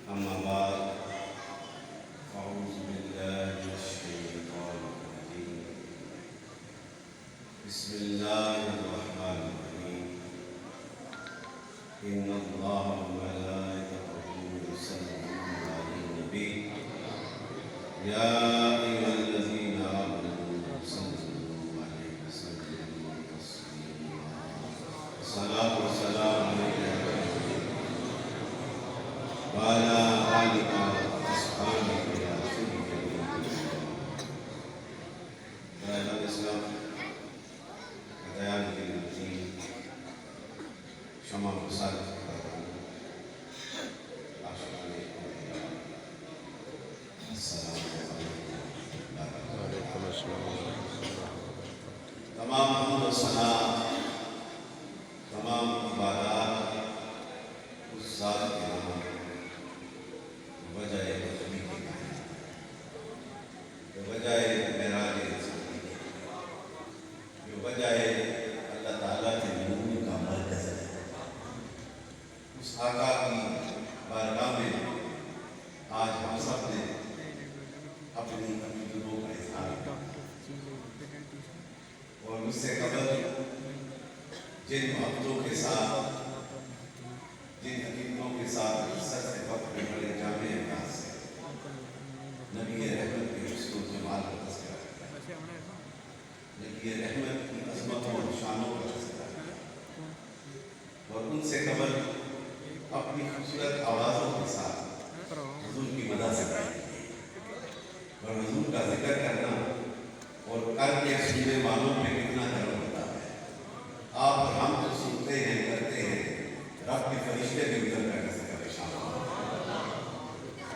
أما بعد أعوذ بالله من الشيطان الرجيم بسم الله الرحمن الرحيم إن الله وملائكته يصلون على النبي يا أيها الذين آمنوا صلوا عليه وسلموا تسليما الصلاة والسلام عليك وعلى آلك وأصحابك يا سيدي دائرة الإسلام كذلك الدين شمع رسالة السلام وعلیکم السلام ورحمۃ اللہ وبرکاتہ۔ تمام حمد و ثنا تمام عبادات اس ذات کے نام وجہ وجودی کی جو وجہ معراج انسانی جو وجہ اللہ تعالیٰ کے نور کا مرکز ہے، اس آقا کی بارگاہ میں آج ہم سب نے اپنی دلوں کا اظہار کیا اور مجھ سے قبل جن محبتوں کے ساتھ جن حقیقتوں کے ساتھ سر سے وقت میں بڑے جامع انداز سے نبی رحمت کے حسن و جمال کا تذکرہ کرتا ہے، نبی رحمت کی عظمتوں اور شانوں کا تذکرہ کرتا ہے اور ان سے قبل اپنی خوبصورت آوازوں کے ساتھ حضور کی مدح سے کرتے ہیں اور حضور کا ذکر کرنا اور کر کے سننے والوں پہ کتنا کرم ہوتا ہے۔ آپ اور ہم جو سنتے ہیں کرتے ہیں، رب کے فرشتے بھی ادھر کر کے ذکر شامل ہیں۔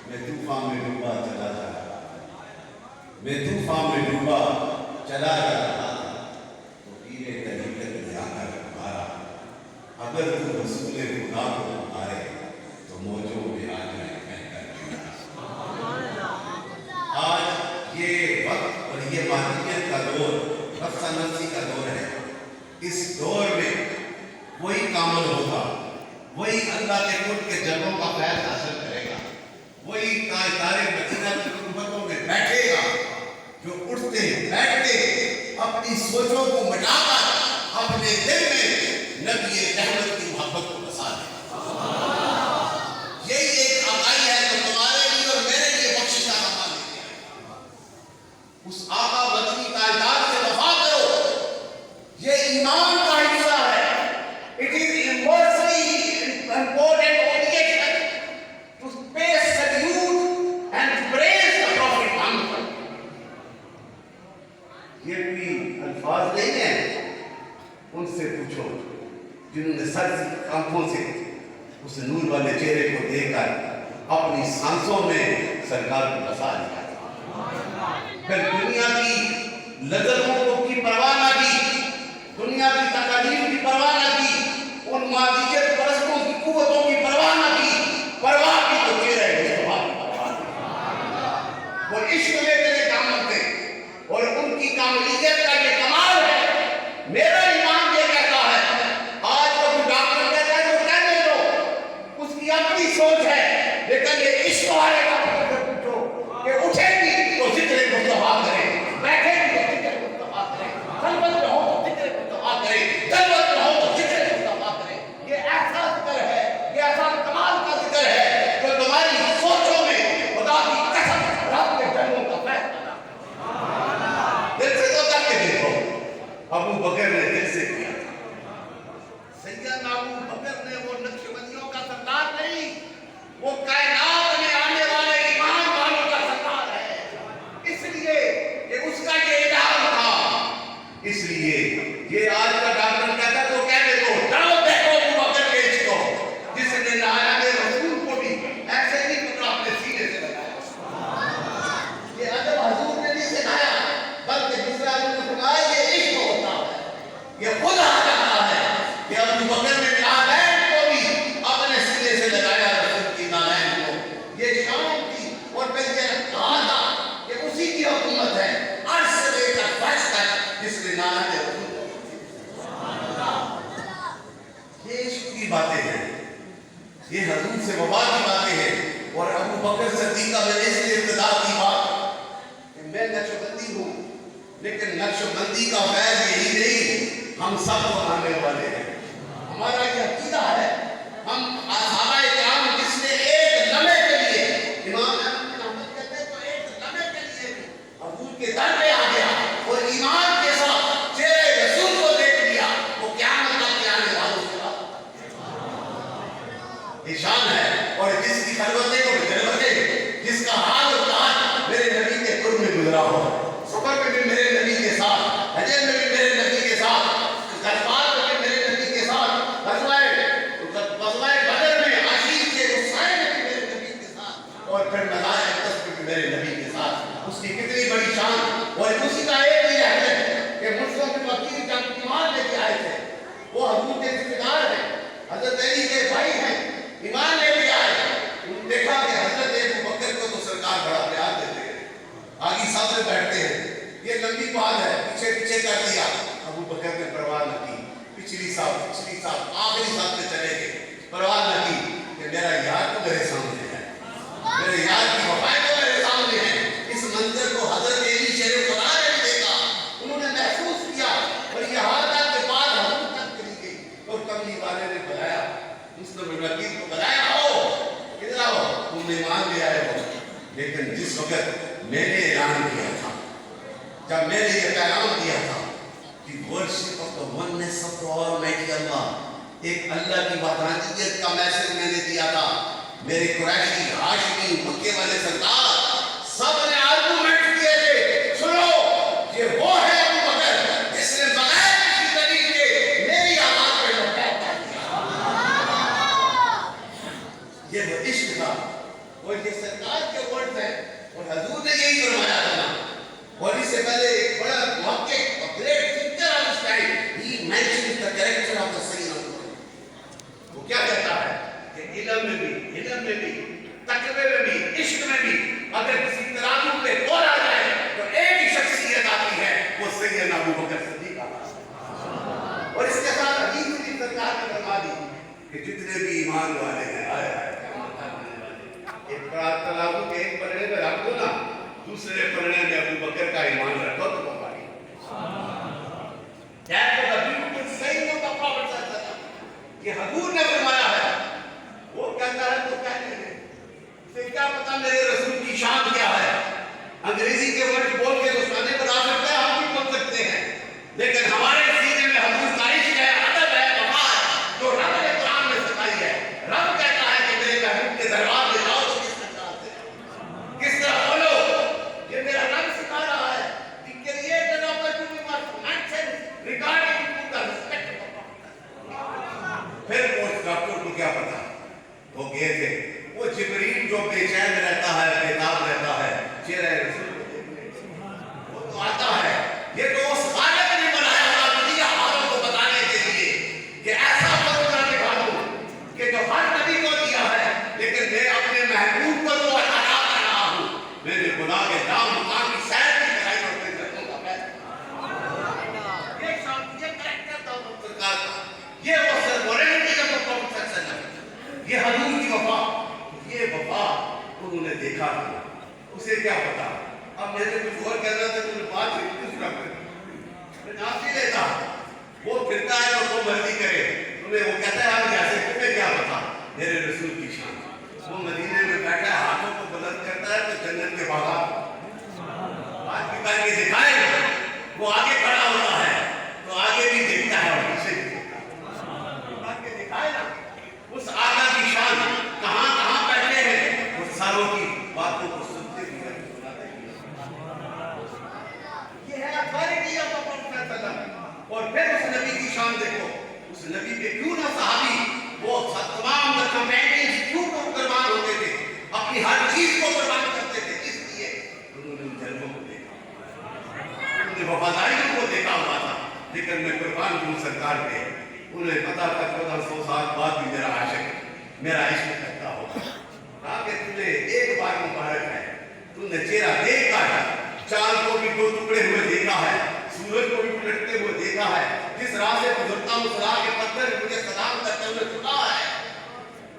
میں طوفان میں ڈوبا چلا جا رہا تھا، میں طوفان میں ڈوبا چلا جا رہا تھا تو پیرے طریقت نے آ کر پکارا، اگر تو رسول خدا کو پکارے تو موجوں میں آ جائے کہہ کر دیا۔ آج یہ وقت اور یہ مادیت کا دور نفسا نفسی کا دور ہے، اس دور میں وہی کامل ہوگا، وہی اللہ کے قرب کے جگہوں کا فیض حاصل کرے گا، وہی تاجدار مدینہ کی خدمتوں میں بیٹھے گا جو اٹھتے بیٹھتے اپنی سوچوں کو مٹا کر اپنے دل میں نبی رحمت کی محبت کو بسا دے۔ یہی ایک آقائی ہے جو تمہارے لیے اور میرے لیے بخشش کا موقع لے کے آئے۔ اس آقا مدنی تاجدار سے وفا کرو، یہ ایمان کا حصہ ہے۔ It is universally important obligation to pay salute and to praise the Prophet Muhammad۔ یہ کوئی الفاظ نہیں ہیں، ان سے پوچھو جنہوں نے سر آنکھوں سے اس نور والے چہرے کو دیکھ کر اپنی سانسوں میں سرکار کو بسا لیا، پھر دنیا کی لذتوں کی پرواہ نہ کی، دنیا کی تکالیف کی پرواہ نہ کی، ان مادیت پرستوں کی قوتوں کی پرواہ نہ کی، پرواہ کی تو چہرہ مصطفیٰ کی پرواہ کی۔ وہ عشق میں تیرے کامل تھے اور ان کی کاملیت کا یہ کمال ہے۔ میرا ایمان یہ کہتا ہے، آج وہ ڈاکٹر کہتا ہے تو کہنے دو، اس کی اپنی سوچ ہے، لیکن یہ عشق والے ڈاکٹر سے پوچھو کہ اٹھے گی تو ذکر مصطفیٰ کرے، بیٹھے گی تو ذکر مصطفیٰ کرے، خلوت میں ہو تو ذکر مصطفیٰ کرے، خلوت میں ہو تو ذکر مصطفیٰ کرے۔ یہ ایسا ذکر ہے، یہ ایسا کمال کا ذکر ہے جو تمہاری سوچوں میں خدا کی قسم رب کے جنموں کا فیصلہ۔ دل سے تو کر کے دیکھو، ابو بکر نے دل سے کیا تھا۔ سیدنا ابو بکر نے وہ نقش بندیوں کا سردار نہیں، وہ کائنات میں آنے والے ایمان والوں کا سردار ہے۔ اس لیے کہ اس کا یہ اعلان تھا، اس لیے یہ آج کا ڈاکٹر کہتا ہے تو کہنے دو، جاؤ دیکھو ابو بکر کے عشق کو، جس نے نائب رسول کو بھی ایسے نہیں پکڑا، اپنے سینے سے لگایا۔ یہ ادب حضور نے نہیں سکھایا، بلکہ دوسرا آدمی نے سکھایا، یہ عشق ہوتا ہے، یہ خود آ جاتا ہے کہ ابو بکر نے نالین کو بھی اپنے سینے سے لگایا، رسول کی نالین کو۔ یہ شان تھی اور پھر یہ کہا تھا کہ اسی کی حکومت ہے عرش سے لے کر فرش تک، جس نے نالین رسول کو۔ یہ عشق کی باتیں ہیں، یہ حضور سے وفا کی باتیں ہیں، اور ابو بکر صدیق کا میں نے اس لیے ابتدا کی بات کہ میں نقشبندی ہوں، لیکن نقشبندی کا فیض یہی نہیں، ہم سب کو آنے والے ہیں۔ ہمارا یہ عقیدہ ہے، ہم صحابہ کرام جس نے ایک لمحے کے لیے، امام احمد کہتے ہیں تو ایک لمحے کے لیے بھی حضور کے در پہ آ گیا اور ایمان کے ساتھ چہرے رسول کو دیکھ لیا، وہ قیامت تک کے آنے والوں سے نشان ہے۔ اور جس کی خلوتیں اور جلوتیں، جس کا حال اور حال میرے نبی کے قرب میں گزرا ہو، سفر میں بھی میرے نبی کے ساتھ، حجر میں بھی میرے نبی کے ساتھ، غزوات میں بھی میرے نبی کے ساتھ، غزوہ بدر میں عشیر کے غصائے میں بھی میرے نبی کے ساتھ، اور پھر مزار اقدس میں بھی میرے نبی کے ساتھ۔ اس کی کتنی بڑی شان، اور اسی کا ایک ہی ہے کہ مسلم بن وکیل جب ایمان لے کے آئے تھے، وہ حضور کے رشتے دار ہیں، حضرت علی کے بھائی ہیں، ایمان لے کے آئے، دیکھا کہ حضرت ابو بکر کو تو سرکار بڑا پیار دیتے ہیں، آگے ساتھ میں بیٹھتے ہیں، یہ لمبی بات ہے، پیچھے پیچھے کر دیا، ابو بکر نے پرواہ نہ کی، پچھلی ساتھ آخری ساتھ میں چلے گئے، پرواہ نہ کی کہ میرا یار تو میرے سامنے ہے، میرے یار کی وفائیں تو میرے سامنے ہیں۔ اس منظر کو حضرت علی شیر خدا نے بھی دیکھا، انہوں نے محسوس کیا، اور یہ حالات کے بعد حضور تک چلی گئی، اور کملی والے نے بلایا، مسلم بن وکیل کو بلایا، ہو کدھر آؤ، تم ایمان لے آئے ہو، لیکن جس وقت میں نے اعلان کیا تھا، جب میں نے یہ پیغام دیا تھا کہ worship of the oneness of the almighty Allah, ایک اللہ کی وحدانیت کا میسج میں نے دیا تھا، میرے قریشی ہاشمی مکے والے سردار سب نے آرگومنٹ کیے تھے، سنو یہ وہ ہے ابو بکر جس نے بغیر کسی دلیل کے میری آواز پہ لبیک کر دیا، یہ وہ عشق تھا، اور یہ سرکار کے ورڈ ہیں، اور حضور نے یہی فرمایا تھا۔ اور اس سے پہلے ایک بڑا واقع great thinker of his time he mentions the character of the side of God, وہ کیا کہتا ہے کہ علم میں بھی تقوی میں بھی عشق میں بھی اگر کسی ترازو پہ اور آ جائے تو ایک ہی شخصیت آتی ہے، وہ سیدنا ابو بکر صدیق آتا۔ اور اس کے ساتھ حدیث بھی سرکار نے فرما دی کہ جتنے بھی ایمان والے ہیں آئے ایک ترازو کے ایک پلڑے میں رکھ دو نا، دوسرے پلڑے میں ابو بکر کا ایمان رکھو تو وہ پاری۔ That was a beautiful saying of the Prophet صلی اللہ علیہ وسلم، یہ حضور نے فرمایا ہے، وہ کہتا ہے تو کہنے دے، اسے کیا پتا میرے رسول کی شان کیا ہے، انگریزی کے ورڈ بول کے دوستانے بنا سکتے ہیں، ہم بھی بول سکتے ہیں، لیکن ہمارے سینے میں حضور کا عشق ہے، ادب ہے، وفا ہے، جو رب نے قرآن میں سکھائی ہے۔ رب کہتا ہے کہ میرے محبوب کے دربار میں جاؤ تو کس طرح سے، کس طرح بولو، یہ میرا رب سکھا رہا ہے۔ The creator of the universe mentions regarding to the respect of the Prophet۔ پھر اس ڈاکٹر کو کیا پتا، وہ گئے تھے، وہ جبریل جو بے چین رہتا ہے، بیتاب رہتا ہے، چہرہ رسول کو دیکھنے وہ تو آتا ہے، یہ تو اس خالق نے بنایا ہوا دنیا حالوں کو بتانے کے لیے کہ ایسا منظر دکھا دوں کہ جو ہر نبی کو دیا ہے، لیکن میں اپنے محبوب کو تو ادا کر رہا ہوں، میرے گناہ کے دام مقام کی سیر کی کرائی اور میں کروں گا یہ شان، یہ کریکٹر تھا سرکار کا، یہ وہ سرورنٹی کا پروفیٹ صلی اللہ علیہ وسلم، یہ حضور کی وفا، یہ وفا انہوں نے دیکھا تھا، اسے کیا پتا۔ اب میں نے کچھ اور کہنا تھا تو بات دوسرا میں ناس ہی لیتا، وہ پھرتا ہے تو وہ مرضی کرے، تمہیں وہ کہتا ہے آپ جیسے تمہیں کیا پتا میرے رسول کی شان۔ وہ مدینے میں بیٹھا ہے، ہاتھوں کو بلند کرتا ہے تو جنت کے باغات آج بھی کر کے دکھائے گا، وہ آگے کھڑا ہوتا ہے تو آگے بھی دیکھتا ہے اور پیچھے بھی دیکھتا ہے، آگے دکھائے نا اس آقا کی شان کہاں کہاں بیٹھے ہیں، وہ ساروں کی باتوں کو سنتے بھی ہیں، یہ ہے اتھارٹی آف دی پروفیٹ صلی اللہ علیہ وسلم۔ اور پھر اس نبی کی شان دیکھو، اس نبی پہ کیوں نہ صحابی وہ تمام کمپینینز کیوں قربان ہوتے تھے، اپنی ہر چیز کو قربان کرتے تھے، اس لیے انہوں نے ان جلووں کو دیکھا، انہوں نے وفاداریوں کو دیکھا ہوا تھا، لیکن میں قربان ہوں سرکار پہ، انہیں پتا تھا 1400 سال بعد بھی میرا عاشق میرا عشق کرتا ہوگا۔ کہا کہ تمہیں ایک بار مبارک ہے، تم نے چہرہ دیکھا ہے، چاند کو بھی دو ٹکڑے ہوئے دیکھا ہے، سورج کو بھی پلٹتے ہوئے دیکھا ہے، جس راہ سے گزرتا ہوں اس راہ کے پتھر مجھے سلام کرتے ہوئے سنا ہے،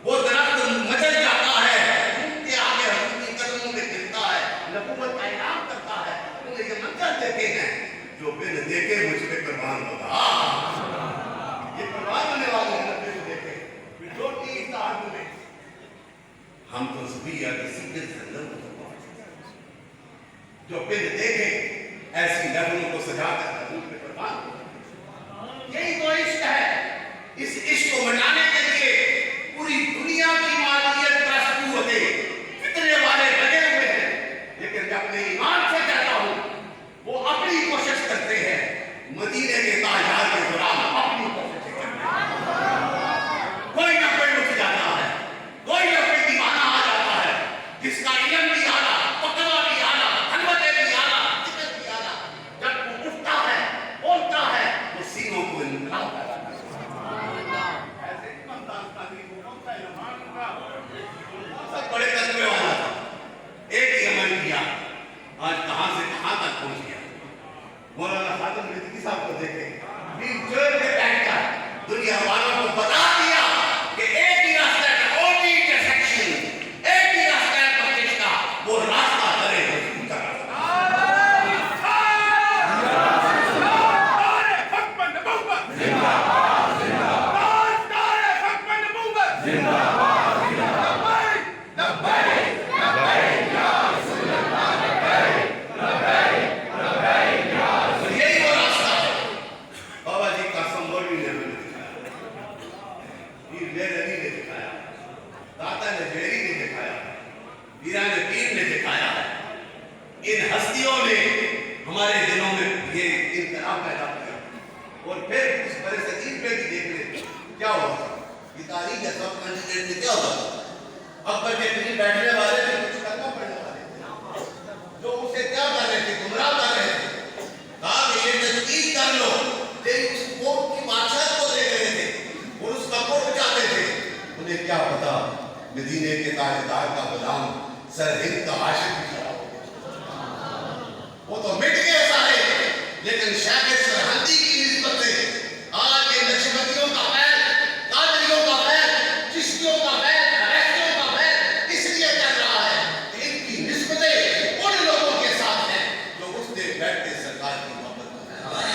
وہ درخت مچل جاتا ہے، ان کے ہم تو زبیہ کسی کے زندر جو پھر دیکھے ایسی لہروں کو سجا کر حضور پہ قربان ہو. یہی تو عشق ہے. اس عشق کو مٹانے کے لیے پوری دنیا کی مالیت پرست قوتیں فتنے والے لگے ہوئے ہیں. لیکن میں اپنے ایمان سے کہتا ہوں وہ اپنی کوشش کرتے ہیں. مدینے کے تاجدار کے غلام اپنی کوشش کرتے ہیں. کوئی نہ کوئی اٹھ جاتا ہے, کوئی نہ کوئی دیوانہ آ جاتا ہے جس کا علم بھی اعلیٰ, فتویٰ بھی اعلیٰ, خلوتیں بھی اعلیٰ, ذکر بھی اعلیٰ. جب وہ اٹھتا ہے, بولتا ہے, وہ سینوں کو انقلاب پیدا کرتا ہے. ایسے ایماندار قادری کو بولتا ہے ایمان کا سب بڑے تقوی والا تھا. ایک ہی عمل کیا, آج کہاں سے کہاں تک پہنچ گیا. مولانا خاتم رضوی صاحب کو دیکھیں, دل جوڑ کے بیٹھ کر دنیا والوں کو بتا دیا کہ ایک ہی راستہ ہے, اونلی انٹرسیکشن, ایک ہی راستہ ہے بخشش کا, وہ راستہ درے حضور کا راستہ. نعرہ حق نبوت زندہ باد, زندہ باد. نعرہ حق نبوت زندہ باد, زندہ باد. لبیک لبیک یا رسول اللہ, لبیک لبیک لبیک یا رسول اللہ. یہی وہ راستہ ہے. بابا جی قاسم مولوی نے ہمیں دکھایا, پیر میر علی نے دکھایا, داتا نجیری نے دکھایا, پیران پیر نے دکھایا. ان ہستیوں نے ہمارے دلوں میں یہ انقلاب پیدا کیا. اور پھر اس برے صغیر پہ بھی دیکھ لیں کیا ہوا. یہ تاریخ ہے, سب کنڈیڈیٹ میں کیا ہوا. اکبر کے قریب بیٹھنے والے تھے, کچھ کرنا پڑنے والے تھے, جو اسے کیا کر رہے تھے, گمراہ کر رہے تھے. کہا کہ یہ تحقیق کر لو, لیکن اس کوٹ کی بادشاہ کو دے رہے تھے اور اس کا کوٹ بچاتے تھے. انہیں کیا پتا مدینے کے تاجدار کا غلام سر ہند کا عاشق بھی کھڑا ہو گیا. وہ تو مٹ گئے سارے, لیکن شیخ سرہندی کی نسبت سے آج کے نقشبندیوں کا خیر, قادریوں کا خیر, چشتیوں کا خیر, ریختیوں کا خیر اس لیے چل رہا ہے کہ ان کی نسبتیں ان لوگوں کے ساتھ ہیں جو اس نے بیٹھ کے سرکار کی محبت کو ہے.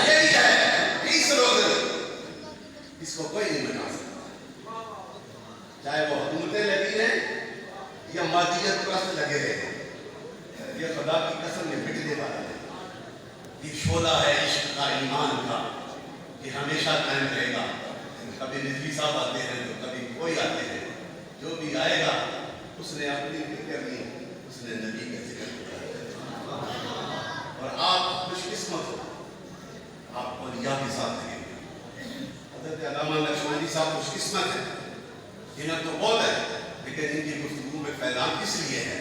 یہی ہے, یہی سلوگن, اس کو کوئی نہیں بنا سکتا, چاہے وہ حکومتیں لگی رہیں یا مادیت پرست لگے رہے. یہ خدا کی قسم میں مٹنے والا ہے. یہ شعلہ ہے عشق کا, ایمان کا, یہ ہمیشہ قائم رہے گا. کبھی رضوی صاحب آتے ہیں تو کبھی کوئی آتے ہیں, جو بھی آئے گا اس نے اپنی فکر نہیں, اس نے نبی کا ذکر کیا. اور آپ خوش قسمت ہو, آپ اولیاء کے ساتھ رہیں. حضرت علامہ نقشبندی صاحب خوش قسمت ہیں, انہیں تو بہت ہے, لیکن ان کی گفتگو میں فیضان اس لیے ہے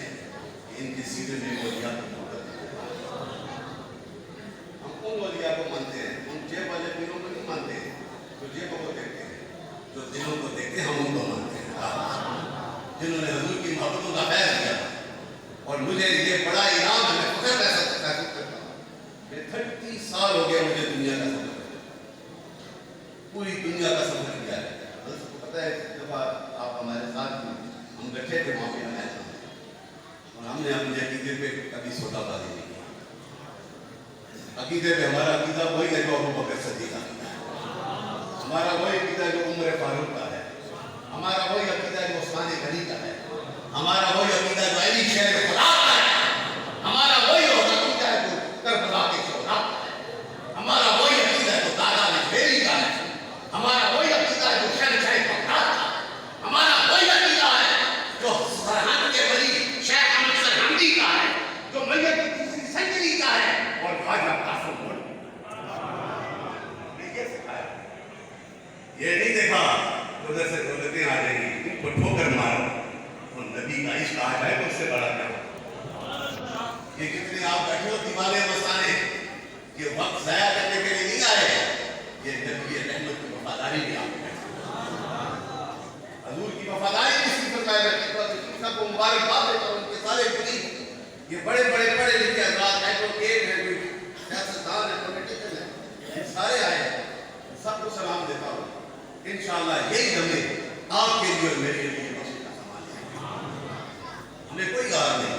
کہ ان کے سیدھے میں اولیاء کی محبت ہے. ہم ان اولیاء کو مانتے ہیں, ان جیب والے پیروں کو نہیں مانتے ہیں جو جیبوں کو دیکھتے ہیں. جو دلوں کو دیکھتے ہیں ہم ان کو مانتے ہیں, جنہوں نے حضور کی محبتوں کا خیر کیا. اور مجھے یہ بڑا انعام ہے, میں فخر محسوس کرتا ہوں. میں 30 سال ہو گیا مجھے دنیا کا سفر, پوری دنیا کا سفر کیا ہے. پتہ ہے جب آپ ہمارے ساتھ تھے, ہم بیٹھے تھے وہاں پہ ہمارے ساتھ, اور ہم نے اپنے عقیدے پہ کبھی سودا بازی نہیں کیا. عقیدے پہ ہمارا عقیدہ وہی ہے جو ابو بکر صدیق کا عقیدہ ہے, ہمارا وہی عقیدہ جو عمر فاروق کا ہے, ہمارا وہی عقیدہ جو عثمان غنی کا ہے, ہمارا وہی عقیدہ جو علی شہر خدا کا ہے, ہمارا وہی عقیدہ جو کربلا کے شہداء کا ہے, ہمارا وہی عقیدہ جو دادا نجویری کا ہے, ہمارا وہی عقیدہ جو شہنشاہ بغداد کا ہے, ہمارا وہی عقیدہ ہے جو سرہند کے ولی شیخ احمد سرہندی کا ہے, جو میت کی تیسری سنچری کا ہے, اور خواجہ قاسم مولوی. یہ سکھایا, یہ نہیں دیکھا ادھر سے دولتیں آ جائیں گی, ان کو ٹھوکر مارو, اور نبی کا عشق آ جائے تو اس سے بڑا کیا. یہ کتنے آپ بیٹھے ہو دیوانے مستانے, یہ وقت ضائع کرنے کے لیے نہیں آئے, یہ نبی رحمت کی وفاداری بھی آپ کو, حضور کی وفاداری بھی اسی پر قائم رکھی. سب کو مبارکباد دیتا ہوں. ان کے سارے قریب یہ بڑے بڑے پڑھے لکھے حضرات, ایڈوکیٹ ہیں, سیاستدان ہیں, پولیٹیکل ہیں, یہ سارے آئے ہیں, سب کو سلام دیتا ہوں. انشاءاللہ یہی ہمیں آپ کے لیے اور میرے لیے بخشش کا سامان ہے. ہمیں کوئی غرض نہیں,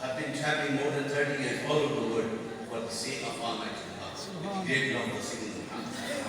I've been traveling more than 30 years all over the world for the sake of Almighty Allah, with the great love of singing Alhamdulillah.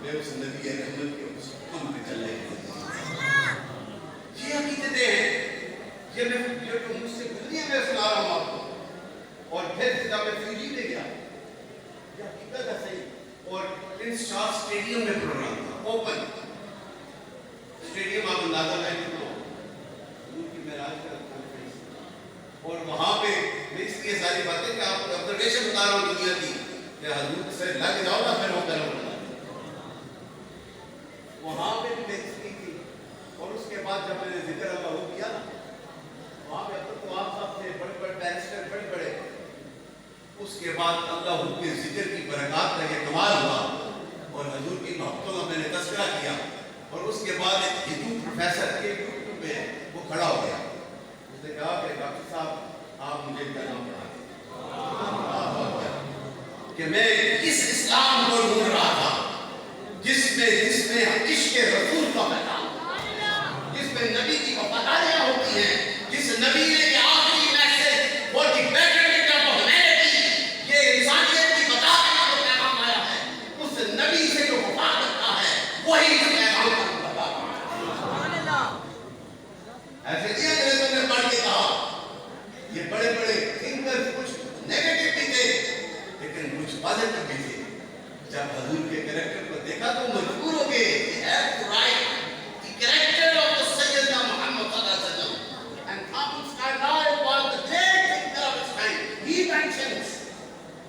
میں اس نبی رحمت کے اس حکم پہ چلنے کے یہ عقیدتیں ہیں، یہ میں جو مجھ سے گزری ہے میں سنا رہا ہوں آپ کو. اور پھر جب میں فیجی لے گیا یہ حقیقت ہے صحیح. اور پرنس چارلس اسٹیڈیم میں پروگرام تھا، اوپن اسٹیڈیم. آپ اندازہ لائیں کتنا ہو حضور کی معراج کا کانفرنس. اور وہاں پہ میں اس لیے ساری باتیں کہ آپ کو آبزرویشن بتا رہا ہوں دنیا کی کہ حضور سے لگ جاؤ نا پھر وہ کرو. وہاں پہ بھی میں اس کی تھی. اور اس کے بعد جب میں نے ذکر اللہ ہو کیا نا وہاں پہ اب تو آپ صاحب تھے بڑے بڑے بیرسٹر بڑے بڑے. اس کے بعد اللہ کے ذکر کی برکات کا یہ کمال ہوا اور حضور کی محبتوں کا میں نے تذکرہ کیا. اور اس کے بعد ایک ہندو پروفیسر کے گروپ میں وہ کھڑا ہو گیا. اس نے کہا کہ ڈاکٹر صاحب آپ مجھے کیا نام پڑھا کہ میں اس اسلام کو ڈھونڈ رہا تھا جس میں عشق رسول کا پیغام، جس میں نبی کی وفاداریاں ہوتی ہیں، جس نبی نے یہ آخری میسج اور دی بیٹرمنٹ آف ہیومینٹی، یہ انسانیت کی بتا کا جو پیغام آیا ہے، اس نبی سے جو وفا کرتا ہے وہی اس پیغام کا بتا. ایسے نہیں انگریزوں نے پڑھ کے کہا. یہ بڑے بڑے تھنکر کچھ نیگیٹو بھی تھے لیکن کچھ پازیٹو بھی تھے. جب حضور کے کریکٹر کو دیکھا تو مجبور ہو گئے کہ ہے to write the character of the Sayyidina Muhammad صلی اللہ علیہ وسلم. And Thomas Carlyle was the great thinker of his time. He mentions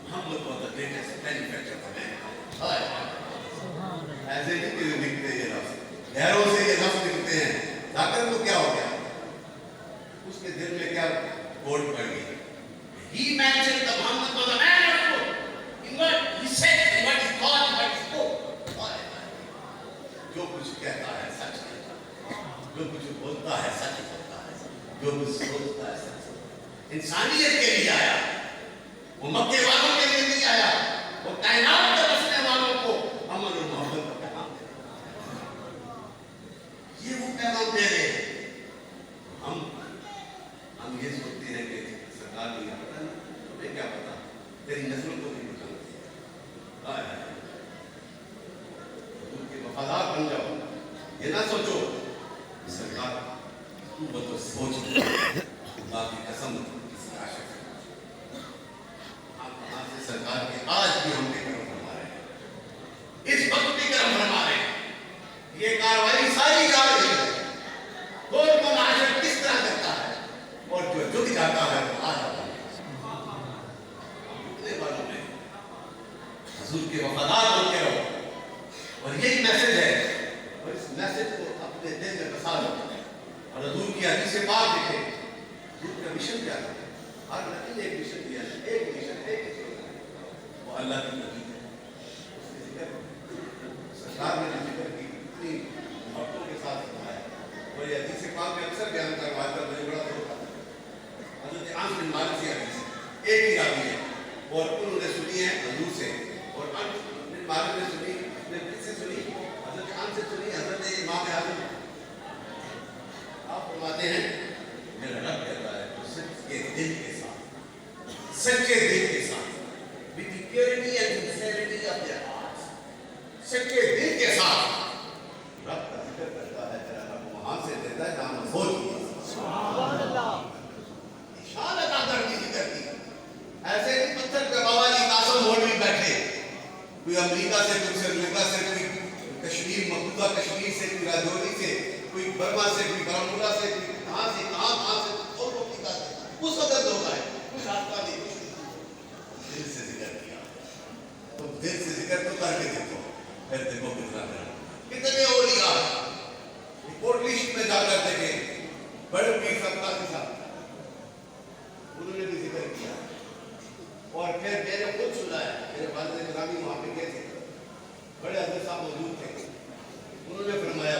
Muhammad was the greatest benefactor of man. ایسے نہیں لکھتے یہ لفظ، غیروں سے یہ لفظ لکھتے ہیں. ذاکر کو کیا ہو گیا؟ اس کے دل میں کیا کوٹ پڑ گئی؟ He mentioned the Muhammad was a man of God. In what he said, in what he thought, in what he spoke. جو کچھ کہتا ہے سچ کہتا ہے، جو کچھ بولتا ہے سچ بولتا ہے، جو کچھ سوچتا ہے سچ. انسانیت کے لیے آیا، وہ مکے والوں کے لیے نہیں آیا، وہ کائنات میں بسنے والوں کو امن اور محبت کا پیغام دے رہا. یہ وہ پیغام دے رہے ہیں. ہم یہ سوچتے ہیں کہ سرکار کو یہ پتہ نہیں، تمہیں کیا پتا، تیری نسلوں کو بھی پتہ نہیں. حضور کے وفادار بن جاؤ. یہ نہ سوچو سرکار تو بتو سوچ باقی قسم کسی عاشق سے. آپ کہاں سے سرکار کے آج بھی ہم پہ کرم فرما رہے ہیں، اس وقت بھی کرم فرما رہے ہیں. یہ کاروائی ساری جا رہی ہے. کون کون عاشق کس طرح کرتا ہے اور جو جھک جاتا ہے وہ آ جاتا ہے. جھکنے والوں میں حضور کے وفادار بن کے رہو. اور یہی میسج ہے اور اس میسج کو اپنے دل میں بسا لو. اور حضور کی حدیث پاک دیکھیں حضور کا مشن کیا ہے. ہر نبی نے ایک مشن دیا ہے، ایک مشن وہ اللہ کی نبی ہے. اس کے ذکر سرکار نے ذکر کی اتنی محبتوں کے ساتھ سنایا. اور یہ حدیث پاک میں اکثر بیان کروایا تھا، مجھے بڑا دور تھا. حضرت انس بن مالک کی حدیث ایک ہی راوی ہے اور انہوں نے سنی ہے حضور سے. اور انس بن مالک نے سنی، نے کس سے سنی؟ حضرت انس سے سنی، حضرت امام اعظم. آپ فرماتے ہیں میرا رب کہتا ہے تو سچے دل کے ساتھ، سچے دل کے ساتھ with the purity and sincerity of their hearts، سچے دل کے ساتھ رب کا ذکر کرتا ہے. تیرا رب وہاں سے دیتا ہے جہاں مفروض کیا. سبحان اللہ. شان ادا کر کی ذکر کی. ایسے ہی پتھر پہ بابا جی قاسم مولوی بیٹھے، کوئی امریکہ سے، کوئی سری لنکا سے، کوئی کشمیر مقبوضہ کشمیر سے، کوئی راجوری سے، کوئی برما سے، کوئی بارامولہ سے، کوئی کہاں سے اور افریقہ سے. اس وقت لوگ آئے، کچھ آتا نہیں، کچھ دل سے ذکر کیا. تو دل سے ذکر تو کر کے دیکھو، پھر دیکھو کتنا کرا. کتنے اولیاء کوٹ لسٹ میں جا کر دیکھے بڑے پیر سبقہ کے ساتھ انہوں نے بھی ذکر کیا. اور پھر میں نے خود سنا ہے، میرے والد گرامی وہاں پہ گئے تھے، بڑے حضرت صاحب موجود تھے. انہوں نے فرمایا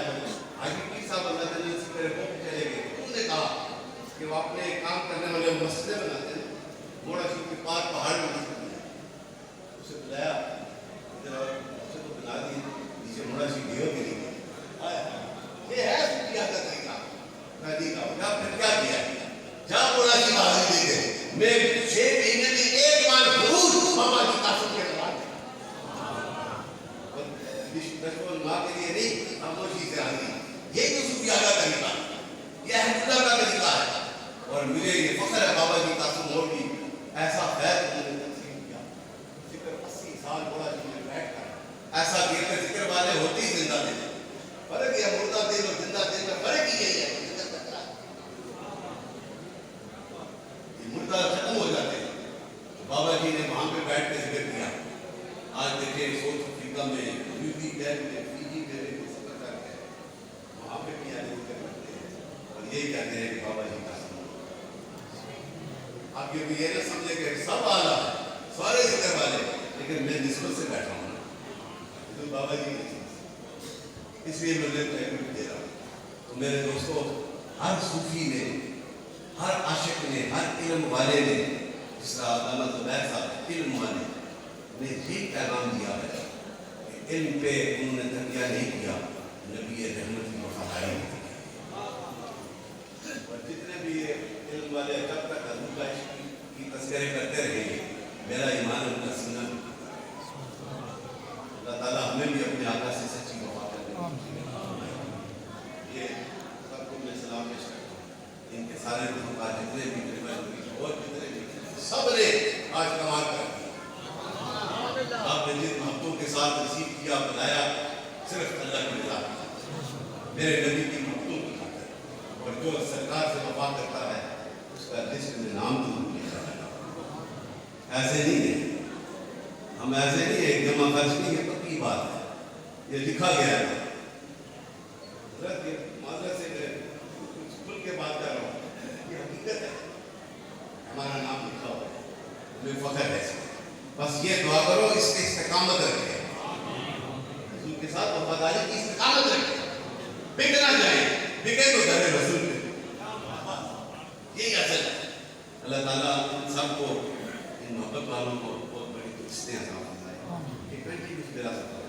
حاجی پیر صاحب اللہ تعالیٰ اسی طرح کو چلے گئے. انہوں نے کہا کہ وہ اپنے کام کرنے والے مسجدیں بناتے ہیں، موڑا شریف کے پاس پہاڑ میں مسجد ہے. اسے بلایا اسے تو بنا دی نیچے موڑا شریف دیو کے لیے. یہ ہے سنیا کا طریقہ نادی کا. یا پھر کیا کیا جا موڑا شریف حاضر دے گئے. میں 6 مہینے میں ایک بار ضرور بابا کی قاسم کے بعد دشمن ماں کے لیے نہیں، خاموشی سے راضی. یہ تو صوفیانہ کا طریقہ ہے، یہ احمد اللہ کا طریقہ ہے. اور مجھے یہ فخر ہے بابا جی قاسم موڑ کی ایسا خیر انہوں نے تقسیم کیا. ذکر 80 سال بڑا جی میں بیٹھ کر ایسا کیا کہ ذکر والے ہوتے ہی زندہ تھے. فرق یہ مردہ دل اور زندہ دل میں فرق ہی یہی ہے. یہ مردہ ختم ہو جاتے ہیں. بابا جی نے وہاں پہ بیٹھ کے ذکر کیا. آج دیکھیں ساؤتھ افریقہ میں یوپی کیب میں فیجی میں سفر کر کے وہاں پہ بھی آنے ذکر کرتے ہیں اور یہی کہتے ہیں کہ بابا جی کا آپ یہ بھی یہ نہ سمجھے کہ سب آلہ ہے، سارے ذکر والے، لیکن میں نسبت سے بیٹھا ہوں تو بابا جی کی نسبت، اس لیے میں تحقیق دے رہا ہوں. تو میرے دوستو، ہر صوفی نے، ہر عاشق نے، ہر علم والے نے، جس طرح علامہ زبیر صاحب علم والے نے یہ پیغام دیا ہے کہ علم پہ انہوں نے تکیہ نہیں کیا، نبی رحمت کی وفاداری کی. اور جتنے بھی یہ علم والے جب تک حضور عشق کی تذکرے کرتے رہیں گے، میرا ایمان ان کا سینہ بھی. اللہ تعالیٰ ہمیں بھی اپنے آقا سے سچی وفا کرنے. یہ سب کو میں سلام پیش کرتا ہوں. ان کے سارے لوگوں کا جتنے بھی اور جتنے بھی سب نے آج کمال کر دیا. آپ نے جن محبتوں کے ساتھ رسیو کیا، بنایا، صرف اللہ کی رضا میرے نبی کی محبتوں کی خاطر. اور جو سرکار سے وفا کرتا ہے اس کا لسٹ میں نام ضرور لکھا جائے. ایسے نہیں ہے، ہم ایسے نہیں ہے، جمع خرچ نہیں ہے، پکی بات ہے، یہ لکھا گیا ہے. حضرت یہ معذرت سے میں کچھ کھل کے بات کر رہا ہوں، یہ حقیقت ہے، ہمارا نام لکھا ہوا ہے، ہمیں فخر ہے اس میں. بس یہ دعا کرو اس کی استقامت رکھے، رسول کے ساتھ وفاداری کی استقامت رکھے، بک نہ جائیں، بکے تو در رسول پہ. یہی اصل ہے. اللہ تعالیٰ ان سب کو، ان محبت والوں کو بہت بڑی قسطیں عطا فرمائے. یہ کنٹینیوس میرا سفر